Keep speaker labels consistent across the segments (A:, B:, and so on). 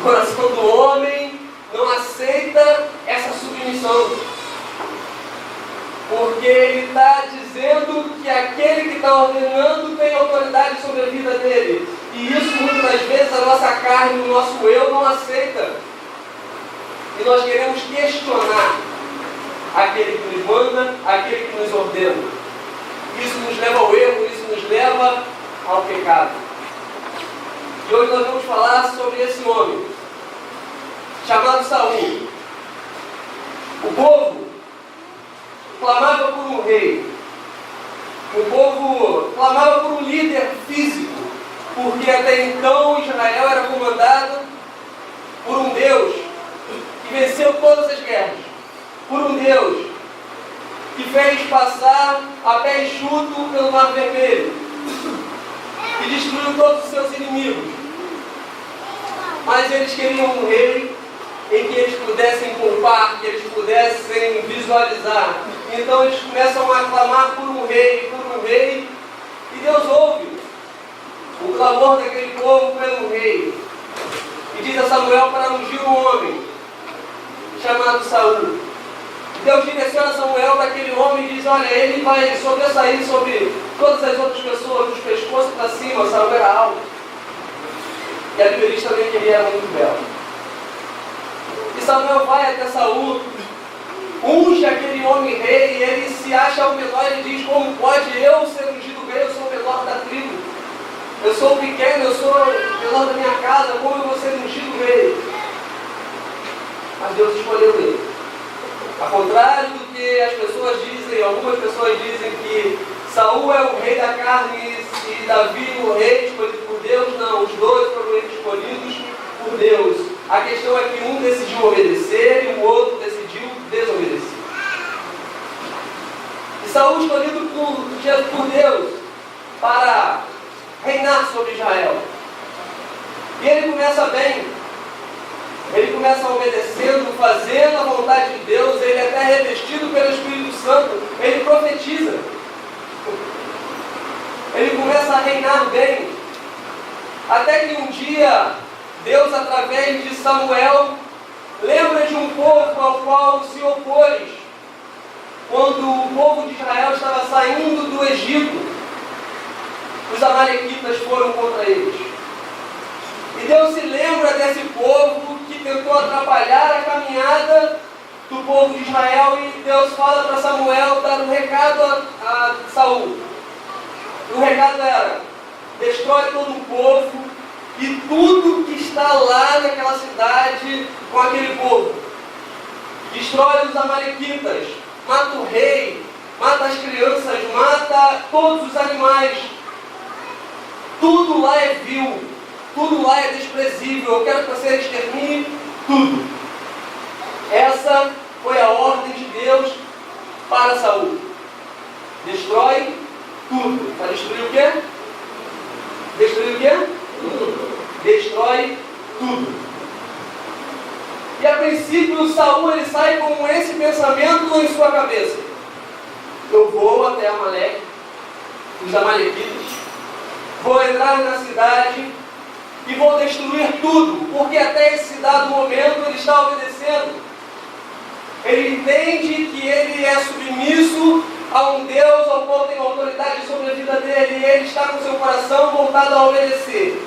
A: O coração do homem não aceita essa submissão, porque ele está dizendo que aquele que está ordenando tem autoridade sobre a vida dele. E isso muitas das vezes a nossa carne, o nosso eu não aceita. E nós queremos questionar aquele que nos manda, aquele que nos ordena. Isso nos leva ao erro, isso nos leva ao pecado. E hoje nós vamos falar sobre esse homem, chamado Saul. O povo clamava por um rei. O povo clamava por um líder físico, porque até então Israel era comandado por um Deus que venceu todas as guerras, por um Deus que fez passar a pé enxuto pelo Mar Vermelho, que destruiu todos os seus inimigos. Mas eles queriam um rei em que eles pudessem culpar, que eles pudessem visualizar. Então eles começam a clamar por um rei, e Deus ouve o clamor daquele povo pelo rei. E diz a Samuel para ungir um homem chamado Saul. Deus direciona Samuel para aquele homem e diz: olha, ele vai sobressair sobre todas as outras pessoas, dos pescoços para cima. Saul era alto. E a Bíblia também que ele era muito belo. E Samuel vai até Saul, unge aquele homem rei, e ele se acha o menor e diz: como pode eu ser ungido rei? Eu sou o menor da tribo. Eu sou pequeno, eu sou o menor da minha casa, como eu vou ser ungido rei? Mas Deus escolheu ele. Ao contrário do que as pessoas dizem, algumas pessoas dizem que Saul é o rei da carne e Davi o rei escolhido por Deus. Não, os dois foram escolhidos por Deus. A questão é que um decidiu obedecer e o outro decidiu desobedecer. E Saul escolhido por Deus para reinar sobre Israel. E ele começa bem. Ele começa obedecendo, fazendo a vontade de Deus. Ele é até revestido pelo Espírito Santo. Ele profetiza. Ele começa a reinar bem. Até que um dia, Deus, através de Samuel, lembra de um povo ao qual se opôs. Quando o povo de Israel estava saindo do Egito, os amalequitas foram contra eles. E Deus se lembra desse povo que tentou atrapalhar a caminhada do povo de Israel, e Deus fala para Samuel dar um recado a Saul. O recado era: destrói todo o povo e tudo que está lá naquela cidade com aquele povo. Destrói os amalequitas, mata o rei, mata as crianças, mata todos os animais. Tudo lá é vil. Tudo lá é desprezível. Eu quero que você extermine tudo. Essa foi a ordem de Deus para Saul. Destrói tudo. Para destruir o quê? Destruir o quê? Tudo. Destrói tudo. E a princípio Saul ele sai com esse pensamento em sua cabeça: eu vou até Amaleque, os amalequitas, vou entrar na cidade e vou destruir tudo, porque até esse dado momento ele está obedecendo. Ele entende que ele é submisso a um Deus ao qual tem autoridade sobre a vida dele, e ele está com seu coração voltado a obedecer.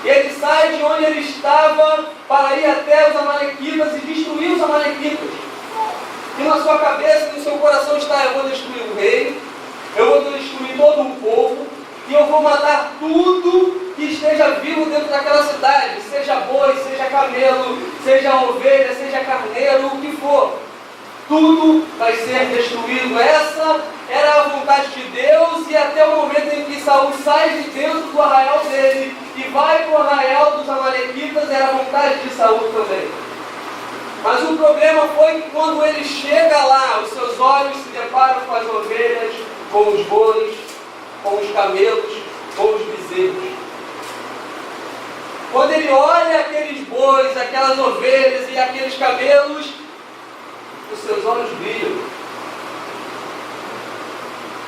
A: E ele sai de onde ele estava para ir até os amalequitas e destruir os amalequitas. E na sua cabeça e no seu coração está: eu vou destruir o rei, eu vou destruir todo o povo, e eu vou matar tudo que esteja vivo dentro daquela cidade, seja boi, seja camelo, seja ovelha, seja carneiro, o que for. Tudo vai ser destruído. Essa era a vontade de Deus, e até o momento em que Saul sai de dentro do arraial dele e vai para o arraial dos amalequitas, era a vontade de Saul também. Mas o problema foi que quando ele chega lá, os seus olhos se deparam com as ovelhas, com os bois, com os camelos, com os bezerros. Quando ele olha aqueles bois, aquelas ovelhas e aqueles camelos, os seus olhos brilham.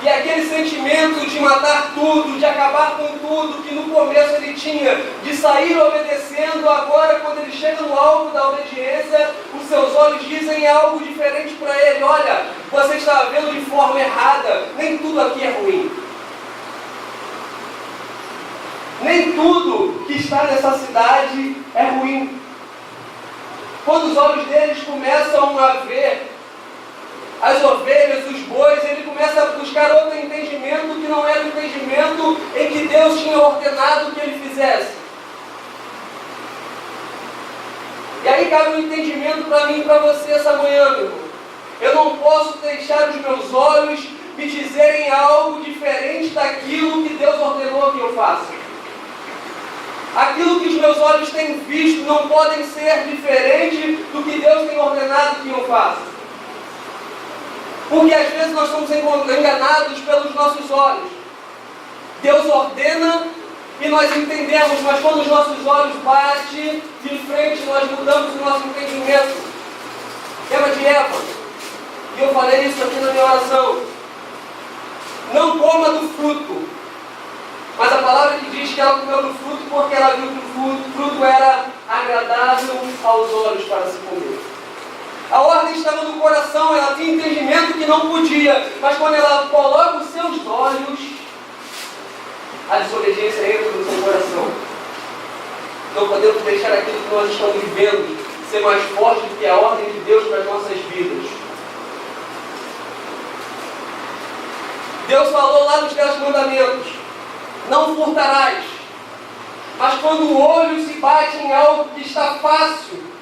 A: E aquele aquele sentimento de matar tudo, de acabar com tudo que no começo ele tinha, de sair obedecendo, agora quando ele chega no alvo da obediência, os seus olhos dizem algo diferente para ele. Olha, você está vendo de forma errada, nem tudo aqui é ruim. Nem tudo que está nessa cidade é ruim. Quando os olhos deles começam a ver as ovelhas, os bois, ele começa a buscar outro entendimento que não era o entendimento em que Deus tinha ordenado que ele fizesse. E aí cabe um entendimento para mim e para você essa manhã, meu irmão. Eu não posso deixar os meus olhos me dizerem algo diferente daquilo que Deus ordenou que eu faça. Aquilo que os meus olhos têm visto não podem ser diferente do que Deus tem ordenado que eu faça. Porque às vezes nós somos enganados pelos nossos olhos. Deus ordena e nós entendemos, mas quando os nossos olhos batem de frente, nós mudamos o nosso entendimento. Lembra de Eva? E eu falei isso aqui na minha oração. Não coma do fruto. Mas a palavra que diz que ela comeu do fruto porque ela viu que o fruto era agradável aos olhos para se comer. A ordem estava no coração, ela tinha entendimento que não podia, mas quando ela coloca os seus olhos, a desobediência entra no seu coração. Não podemos deixar aquilo que nós estamos vivendo ser mais forte do que a ordem de Deus para as nossas vidas. Deus falou lá nos 10 mandamentos: não furtarás. Mas quando o olho se bate em algo que está fácil,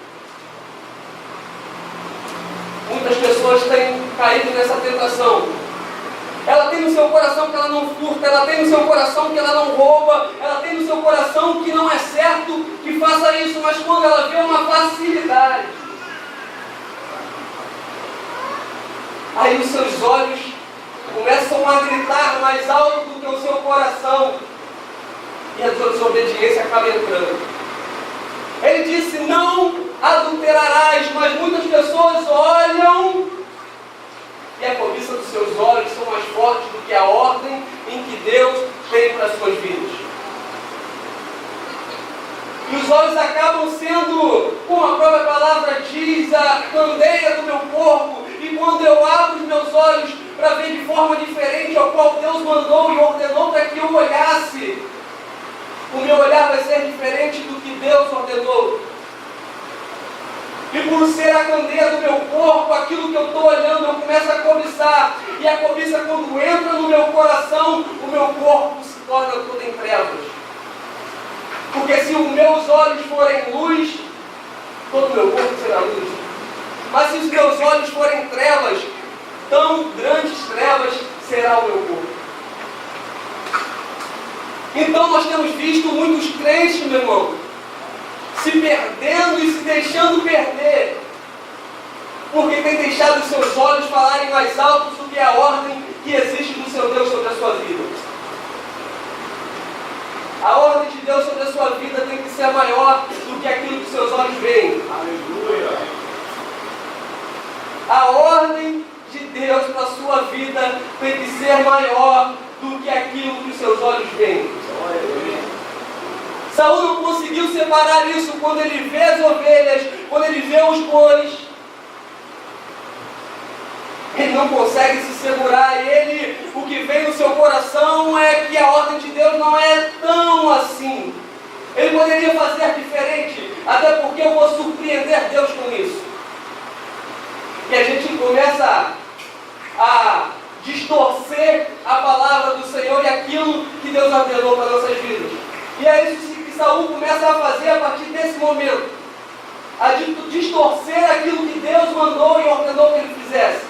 A: muitas pessoas têm caído nessa tentação. Ela tem no seu coração que ela não furta, ela tem no seu coração que ela não rouba, ela tem no seu coração que não é certo que faça isso, mas quando ela vê uma facilidade, aí os seus olhos começam a gritar mais alto do que o seu coração, e a desobediência acaba entrando. Ele disse: não adulterarás, mas muitas pessoas olham e a cobiça dos seus olhos são mais fortes do que a ordem em que Deus tem para as suas vidas. E os olhos acabam sendo, como a própria palavra diz, a candeia do meu corpo. E quando eu abro os meus olhos para ver de forma diferente ao qual Deus mandou e ordenou para que eu olhasse, o meu olhar vai ser diferente do que Deus ordenou. E por ser a candeia do meu corpo, aquilo que eu estou olhando, eu começo a cobiçar. E a cobiça, quando entra no meu coração, o meu corpo se torna todo em trevas. Porque se os meus olhos forem luz, todo o meu corpo será luz. Mas se os meus olhos forem trevas, tão grandes trevas será o meu corpo. Então nós temos visto muitos crentes, meu irmão, se perdendo e se deixando perder, porque tem deixado os seus olhos falarem mais alto do que a ordem que existe do seu Deus sobre a sua vida. A ordem de Deus sobre a sua vida tem que ser maior do que aquilo que os seus olhos veem. Aleluia! A ordem de Deus para a sua vida tem que ser maior do que aquilo que os seus olhos veem. Saul não conseguiu separar isso quando ele vê as ovelhas, quando ele vê os bois. Ele não consegue se segurar. E o que vem no seu coração é que a ordem de Deus não é tão assim. Ele poderia fazer diferente, até porque eu vou surpreender Deus com isso. E a gente começa a distorcer a palavra do Senhor e aquilo que Deus ordenou para nossas vidas. E é isso que Saul começa a fazer a partir desse momento. A distorcer aquilo que Deus mandou e ordenou que ele fizesse.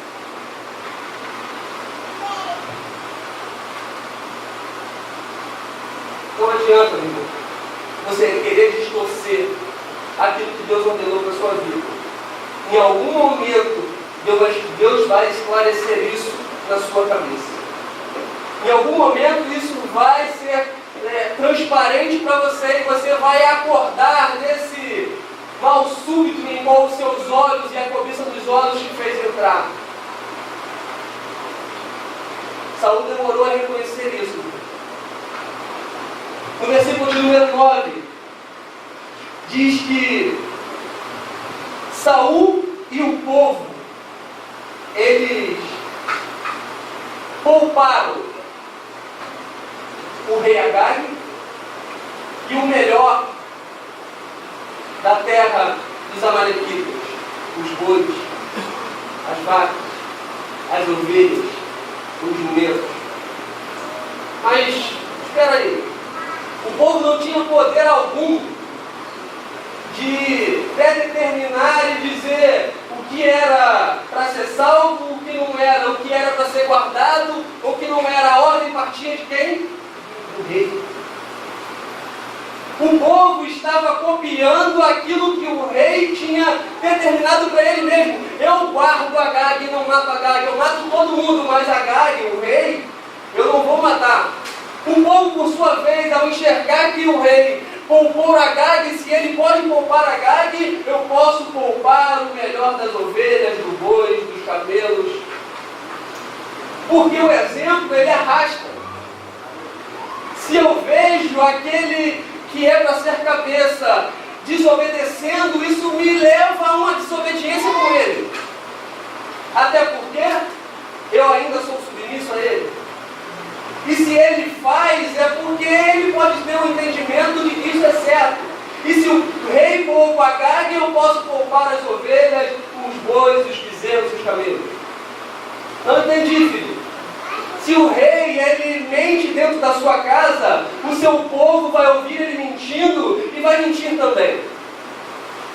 A: Não adianta, meu irmão, você querer distorcer aquilo que Deus ordenou para a sua vida. Em algum momento, Deus vai esclarecer isso na sua cabeça. Em algum momento, isso vai ser transparente para você e você vai acordar desse mal súbito em qual os seus olhos e a cobiça dos olhos te fez entrar. Saul demorou a reconhecer isso. No versículo de número 9, diz que Saul e o povo, eles pouparam o rei Agag e o melhor da terra dos amalequitas, os bois, as vacas, as ovelhas, os jumentos. Mas, espera aí, o povo não tinha poder algum de predeterminar e dizer o que era para ser salvo, o que não era, o que era para ser guardado, o que não era. A ordem partia de quem? Do rei. O povo estava copiando aquilo que o rei tinha determinado para ele mesmo. Eu guardo Agag e não mato Agag. Eu mato todo mundo, mas Agag, o rei, eu não vou matar. O povo, por sua vez, ao enxergar que o rei poupou Agag, se ele pode poupar Agag, eu posso poupar o melhor das ovelhas, dos bois, dos camelos. Porque o exemplo, ele arrasta. Se eu vejo aquele que é para ser cabeça desobedecendo, isso me leva a uma desobediência com ele. Até porque eu ainda sou submisso a ele. E se ele faz, é porque ele pode ter um entendimento de que isso é certo. E se o rei poupa Agag, eu posso poupar as ovelhas, os bois, os bezerros, os camelos. Não entendi, filho. Se o rei, ele mente dentro da sua casa, o seu povo vai ouvir ele mentindo e vai mentir também.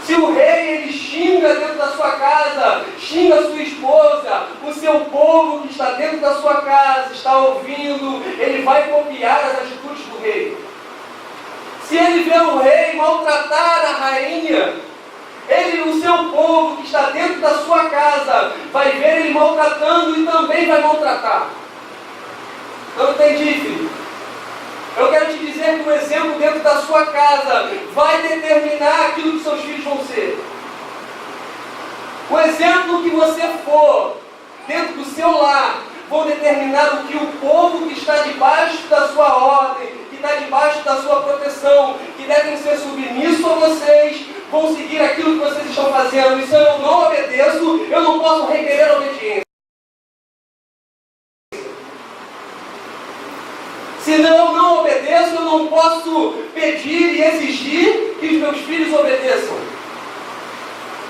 A: Se o rei, ele xinga dentro da sua casa, xinga a sua esposa, o seu povo que está dentro da sua casa, está ouvindo, ele vai copiar as atitudes do rei. Se ele vê o rei maltratar a rainha, o seu povo que está dentro da sua casa, vai ver ele maltratando e também vai maltratar. Não entendi, filho. Eu quero te dizer que o exemplo dentro da sua casa vai determinar aquilo que seus filhos vão ser. O exemplo que você for dentro do seu lar vão determinar o que o povo que está debaixo da sua ordem, que está debaixo da sua proteção, que devem ser submissos a vocês, vão seguir aquilo que vocês estão fazendo. E se eu não obedeço, eu não posso requerer obediência. Se eu não obedeço, eu não posso pedir e exigir que os meus filhos obedeçam.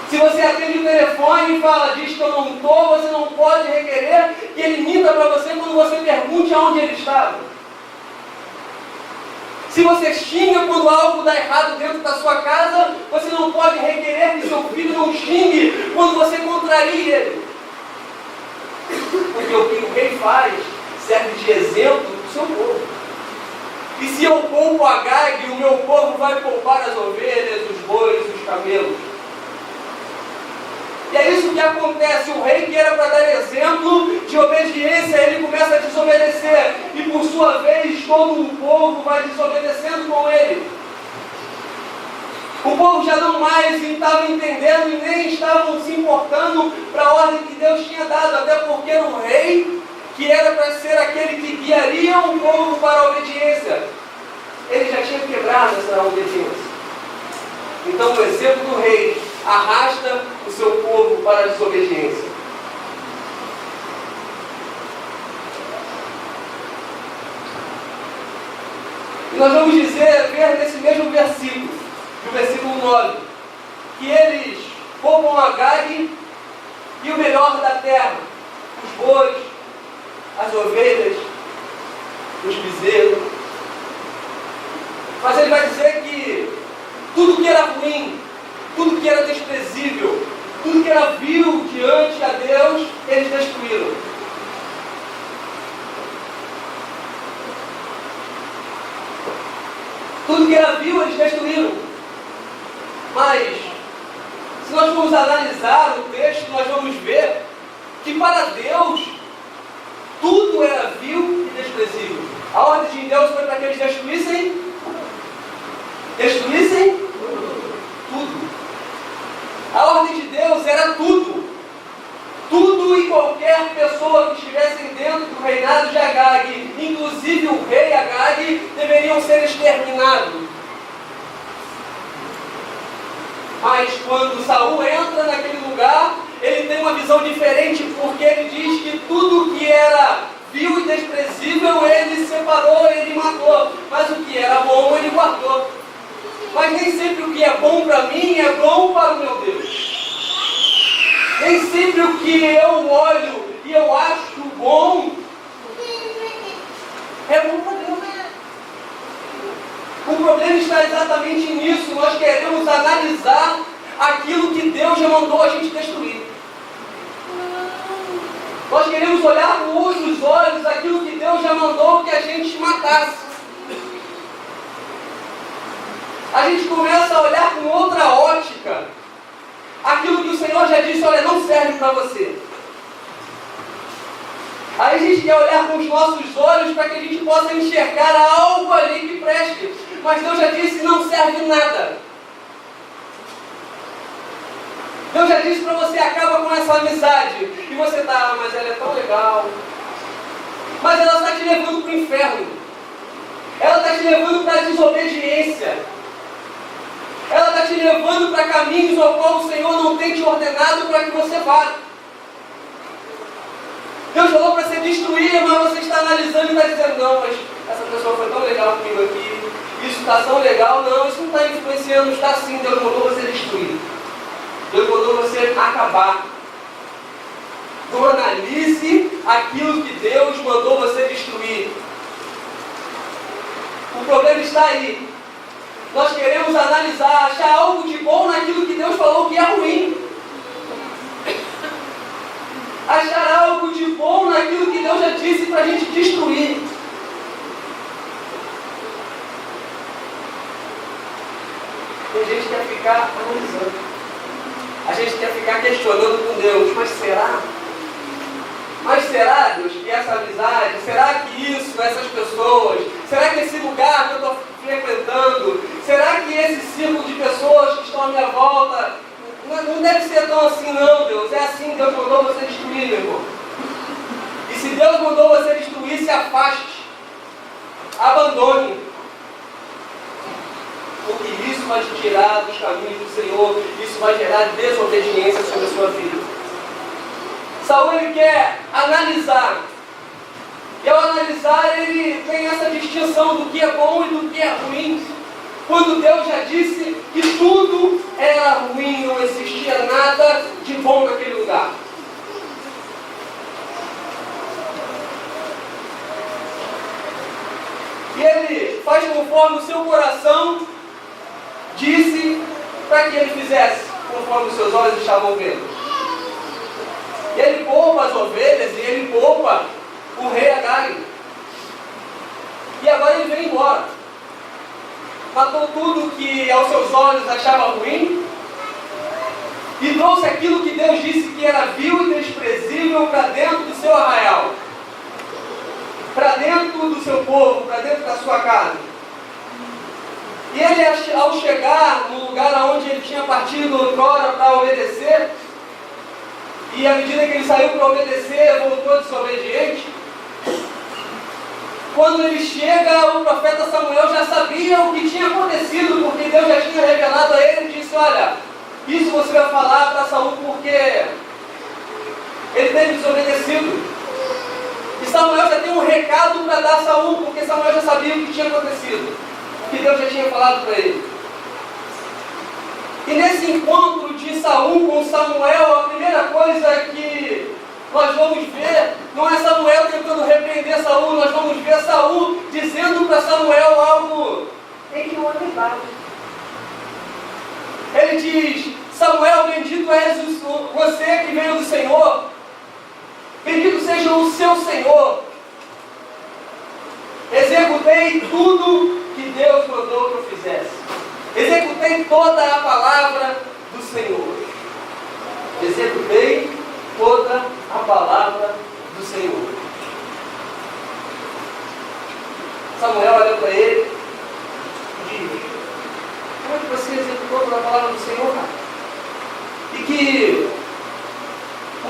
A: Se você atende o telefone e fala, diz que eu não estou, você não pode requerer que ele minta para você quando você pergunte aonde ele estava. Se você xinga quando algo dá errado dentro da sua casa, você não pode requerer que seu filho não xingue quando você contraria ele. Porque o que o rei faz serve de exemplo para o seu povo. E se eu poupo Agag, o meu povo vai poupar as ovelhas, os bois, os camelos. E é isso que acontece. O rei que era para dar exemplo de obediência, ele começa a desobedecer. E por sua vez, todo o povo vai desobedecendo com ele. O povo já não mais estava entendendo e nem estavam se importando para a ordem que Deus tinha dado. Até porque o rei, que era para ser aquele que guiaria o povo para a obediência, ele já tinha quebrado essa obediência. Então o exemplo do rei arrasta o seu povo para a desobediência. E nós vamos ver nesse mesmo versículo, no versículo 9, que eles poupam Agag e o melhor da terra, os bois, as ovelhas, os bezerros. Mas ele vai dizer que tudo que era ruim, tudo que era desprezível, tudo que era vil diante a Deus, eles destruíram. Tudo que era vil, eles destruíram. Mas, se nós formos analisar o texto, nós vamos ver que para Deus, tudo era vil e desprezível. A ordem de Deus foi para que eles destruíssem tudo. A ordem de Deus era tudo. Tudo e qualquer pessoa que estivesse dentro do reinado de Agag, inclusive o rei Agag, deveriam ser exterminados. Mas quando Saul entra naquele lugar, ele tem uma visão diferente, porque ele diz que tudo que era vil e desprezível, ele separou, ele matou. Mas o que era bom, ele guardou. Mas nem sempre o que é bom para mim é bom para o meu Deus. Nem sempre o que eu olho e eu acho bom é bom para Deus. O problema está exatamente nisso. Nós queremos analisar aquilo que Deus já mandou a gente destruir. Nós queremos olhar com outros olhos aquilo que Deus já mandou que a gente matasse. A gente começa a olhar com outra ótica aquilo que o Senhor já disse, olha, não serve para você. Aí a gente quer olhar com os nossos olhos para que a gente possa enxergar algo ali que preste. Mas Deus já disse, não serve nada. Deus já disse para você, acaba com essa amizade. E você está, mas ela é tão legal. Mas ela está te levando para o inferno. Ela está te levando para a desobediência. Ela está te levando para caminhos ao qual o Senhor não tem te ordenado para que você vá. Deus falou para você destruir, mas você está analisando e está dizendo, não, mas essa pessoa foi tão legal comigo aqui, isso está tão legal, não, isso não está influenciando, está sim, Deus mandou você destruir. Deus mandou você acabar. Então analise aquilo que Deus mandou você destruir. O problema está aí. Nós queremos analisar, achar algo de bom naquilo que Deus falou que é ruim. Achar algo de bom naquilo que Deus já disse para a gente destruir. Tem gente que quer ficar analisando. A gente quer ficar questionando com Deus, mas será? Mas será, Deus, que essa amizade, será que isso, essas pessoas, será que esse lugar que eu estou frequentando, será que esse círculo de pessoas que estão à minha volta, não deve ser tão assim não, Deus, é assim que Deus mandou você destruir, meu irmão. E se Deus mandou você destruir, se afaste, abandone, porque isso vai te tirar dos caminhos do Senhor, isso vai gerar desobediência sobre a sua vida. Saul, ele quer analisar. E ao analisar, ele tem essa distinção do que é bom e do que é ruim. Quando Deus já disse que tudo era ruim, não existia nada de bom naquele lugar. E ele faz conforme o seu coração disse para que ele fizesse, conforme os seus olhos estavam vendo. E ele poupa as ovelhas e ele poupa o rei Agag. E agora ele vem embora. Matou tudo que aos seus olhos achava ruim. E trouxe aquilo que Deus disse que era vil e desprezível para dentro do seu arraial. Para dentro do seu povo, para dentro da sua casa. E ele, ao chegar no lugar onde ele tinha partido outrora para obedecer, e à medida que ele saiu para obedecer, voltou desobediente. Quando ele chega, o profeta Samuel já sabia o que tinha acontecido, porque Deus já tinha revelado a ele e disse, olha, isso você vai falar para Saul porque ele teve desobedecido. E Samuel já tem um recado para dar a Saul, porque Samuel já sabia o que tinha acontecido, o que Deus já tinha falado para ele. E nesse encontro de Saul com Samuel, a primeira coisa que nós vamos ver, não é Samuel tentando repreender Saul, nós vamos ver Saul dizendo para Samuel algo em que não é verdade. Ele diz, Samuel, bendito és você que veio do Senhor, bendito seja o seu Senhor. Executei tudo que Deus mandou que eu fizesse. Executei toda a palavra do Senhor. Executei toda a palavra do Senhor. Samuel olha para ele e diz, como é que você executou toda a palavra do Senhor, cara? E que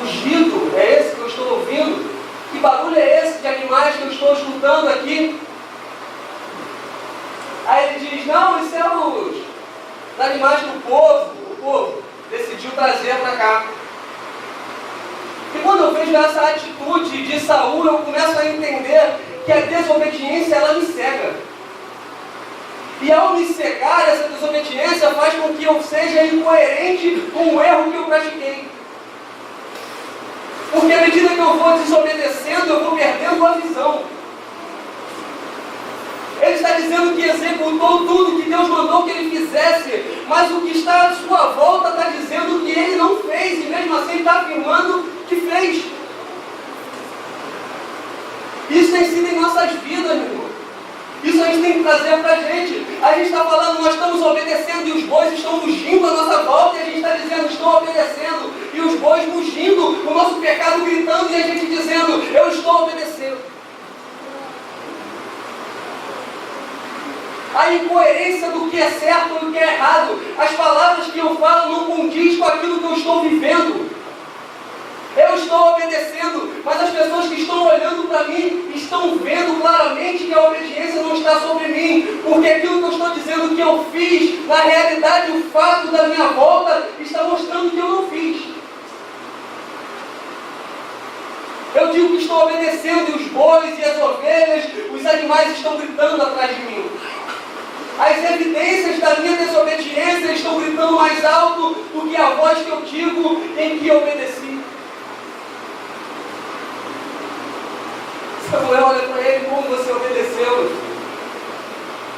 A: ungido é esse Que barulho é esse de animais que eu estou escutando aqui? Aí ele diz, não, isso é os animais que o povo decidiu trazer para cá. E quando eu vejo essa atitude de Saul, eu começo a entender que a desobediência, ela me cega. E ao me cegar, essa desobediência faz com que eu seja incoerente com o erro que eu pratiquei. Porque à medida que eu vou desobedecendo, eu vou perdendo a visão. Ele está dizendo que executou tudo que Deus mandou que ele fizesse, mas o que está à sua volta está dizendo que ele não fez, e mesmo assim está afirmando que fez. Isso tem sido em nossas vidas, meu irmão. Isso a gente tem que trazer para a gente. A gente está falando, nós estamos obedecendo e os bois estão fugindo à nossa volta, e a gente está dizendo, estou obedecendo, e os bois fugindo, o nosso pecado gritando, e a gente dizendo, eu estou obedecendo. A incoerência do que é certo e do que é errado. As palavras que eu falo não condiz com aquilo que eu estou vivendo. Eu estou obedecendo, mas as pessoas que estão olhando para mim estão vendo claramente que a obediência não está sobre mim, porque aquilo que eu estou dizendo que eu fiz, na realidade o fato da minha volta está mostrando que eu não fiz. Eu digo que estou obedecendo e os bois e as ovelhas, os animais estão gritando atrás de mim. As evidências da minha desobediência estão gritando mais alto do que a voz que eu digo em que obedeci. Samuel olha para ele, como você obedeceu?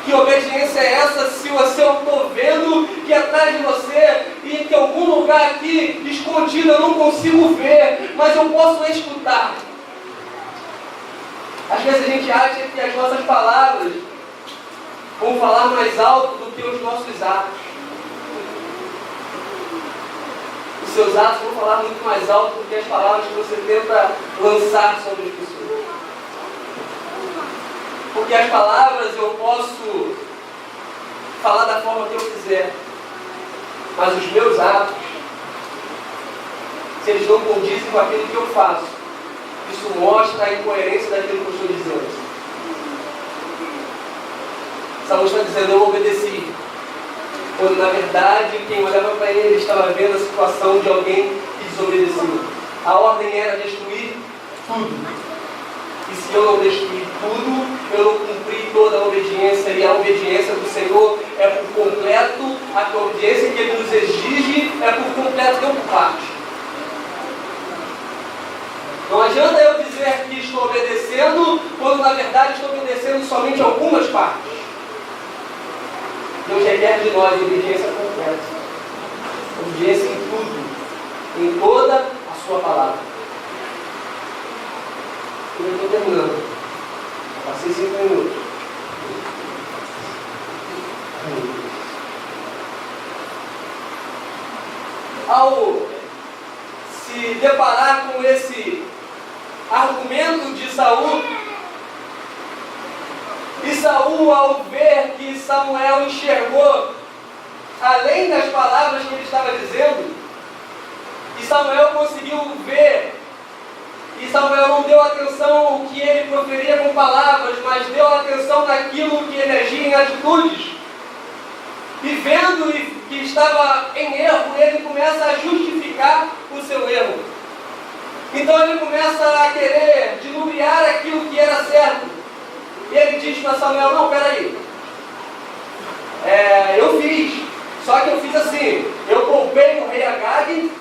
A: Que obediência é essa se eu estou vendo que atrás de você e que em algum lugar aqui escondido eu não consigo ver, mas eu posso escutar? Às vezes a gente acha que as nossas palavras vão falar mais alto do que os nossos atos. Os seus atos vão falar muito mais alto do que as palavras que você tenta lançar sobre as pessoas. Porque as palavras eu posso falar da forma que eu quiser, mas os meus atos, se eles não condizem com aquilo que eu faço, isso mostra a incoerência daquilo que eu estou dizendo. Saul está dizendo, eu obedeci, quando na verdade quem olhava para ele estava vendo a situação de alguém que desobedeceu. A ordem era destruir tudo. E se eu não destruir tudo, eu não cumpri toda a obediência, e a obediência do Senhor é por completo, a obediência que Ele nos exige é por completo, não por parte. Não adianta eu dizer que estou obedecendo, quando na verdade estou obedecendo somente algumas partes. Deus requer de nós obediência completa. Obediência em tudo, em toda a sua palavra. Eu estou terminando. Passei 5 minutos. Ao se deparar com esse argumento de Saul, e Saul, ao ver que Samuel enxergou além das palavras que ele estava dizendo, e Samuel conseguiu ver, e Samuel não deu atenção ao que ele proferia com palavras, mas deu atenção naquilo que ele agia em atitudes. E vendo que estava em erro, ele começa a justificar o seu erro. Então ele começa a querer diluviar aquilo que era certo. E ele diz para Samuel, não, peraí, eu fiz, só que eu fiz assim, eu poupei o rei Agag,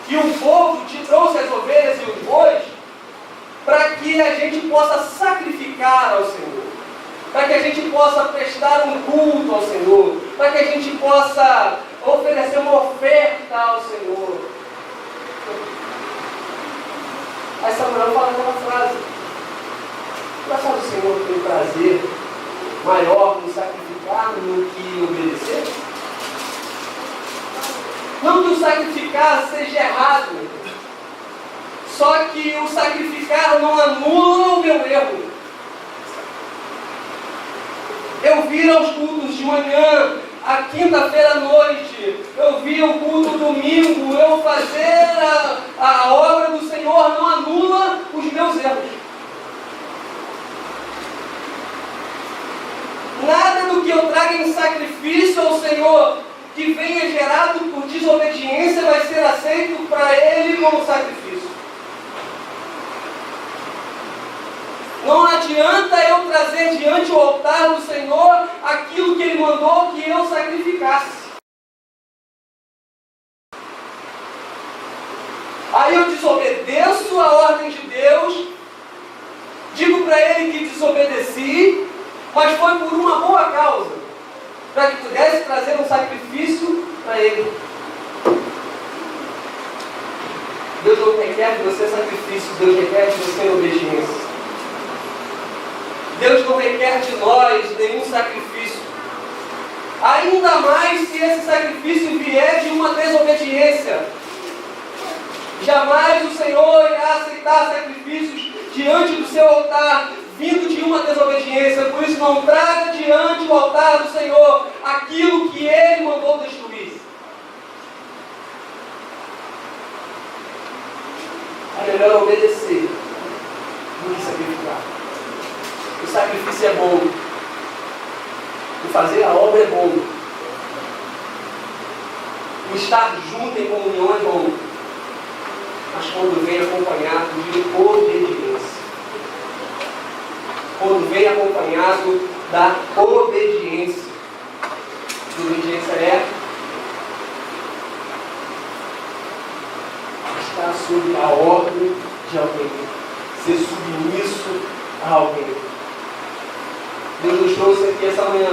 A: e o povo te trouxe as ovelhas e os bois, para que a gente possa sacrificar ao Senhor, para que a gente possa prestar um culto ao Senhor, para que a gente possa oferecer uma oferta ao Senhor. Aí Samuel fala aquela frase, acaso o Senhor tem prazer maior no sacrificar do que obedecer? Não que o sacrificar seja errado, só que o sacrificar não anula o meu erro. Eu vir aos cultos de manhã, a quinta-feira à noite, eu vir ao culto domingo, eu fazer a obra do Senhor não anula os meus erros. eu traga em sacrifício ao Senhor, que venha gerado por desobediência, vai ser aceito para Ele como sacrifício. Não adianta eu trazer diante o altar do Senhor aquilo que Ele mandou que eu sacrificasse. Aí eu desobedeço a ordem de Deus, digo para Ele que desobedeci, mas foi por uma boa causa, para que pudesse trazer um sacrifício para Ele. Deus não requer de você sacrifício, Deus requer de você obediência. Deus não requer de nós nenhum sacrifício. Ainda mais se esse sacrifício vier de uma desobediência. Jamais o Senhor irá aceitar sacrifícios diante do seu altar, vindo de uma desobediência. Por isso, não traga diante do altar do Senhor aquilo que Ele mandou destruir. É melhor obedecer do que sacrificar. O sacrifício é bom. O fazer a obra é bom. O estar junto em comunhão é bom. Mas quando vem acompanhado de obediência. Quando vem acompanhado da obediência. Obediência é estar sob a ordem de alguém. Ser submisso a alguém. Deus nos trouxe aqui essa manhã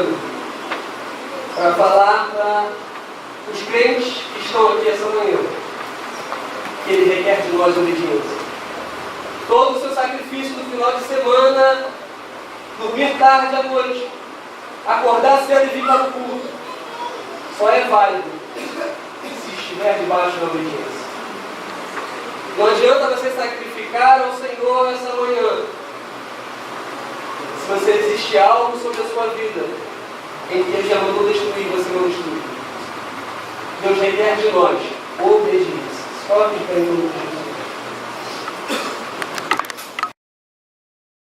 A: para falar para os crentes que estão aqui essa manhã que Ele requer de nós obediência. Todo o seu sacrifício no final de semana, dormir tarde à noite, acordar cedo e vir para o culto, só é válido se estiver debaixo da obediência. Não adianta você sacrificar ao Senhor essa manhã se você existe algo sobre a sua vida em que Ele já mandou destruir, você não destrui. Deus requer de nós obediência. Só que tem